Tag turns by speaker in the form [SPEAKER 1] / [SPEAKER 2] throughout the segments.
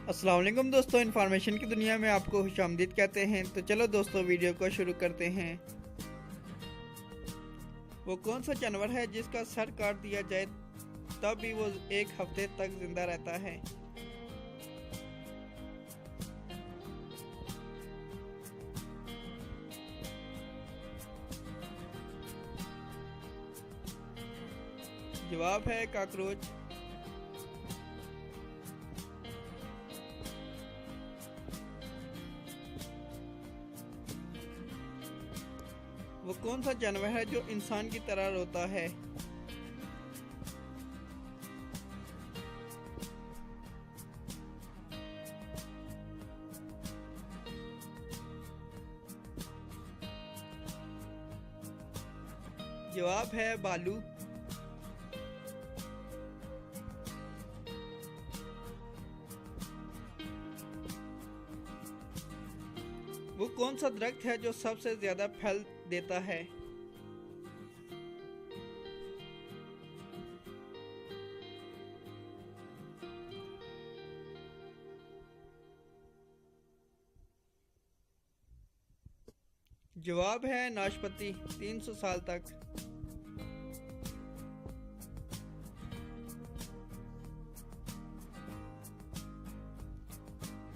[SPEAKER 1] अस्सलाम वालेकुम दोस्तों, इन्फॉर्मेशन की दुनिया में आपको खुशामदीद कहते हैं। तो चलो दोस्तों वीडियो को शुरू करते हैं। वो कौन सा जानवर है जिसका सर काट दिया जाए तब भी वो एक हफ्ते तक जिंदा रहता है? जवाब है कॉकरोच। वो कौन सा जानवर है जो इंसान की तरह रोता है? जवाब है भालू। वो कौन सा दरख्त है जो सबसे ज्यादा फल देता है? जवाब है नाशपाती, 300 साल तक।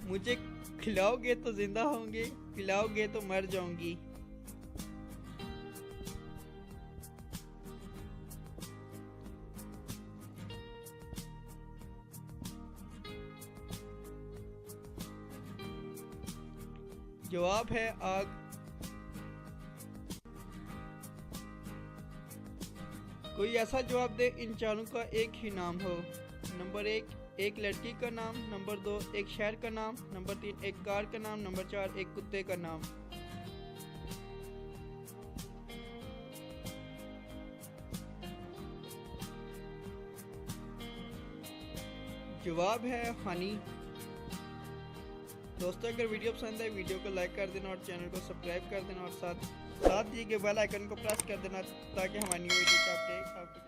[SPEAKER 1] मुझे खिलाओगे तो जिंदा होंगे, पिलाओगे तो मर जाऊंगी। जवाब है आग। कोई ऐसा जवाब दे इन चारों का एक ही नाम हो। नंबर 1 एक लड़की का नाम, नंबर 2 एक शहर का नाम, नंबर 3 एक कार का नाम, नंबर 4 एक कुत्ते का नाम। जवाब है हनी। दोस्तों अगर वीडियो पसंद है वीडियो को लाइक कर देना और चैनल को सब्सक्राइब कर देना और साथ दिए गए बेल आइकन को प्रेस कर देना ताकि हमारी वीडियो आपके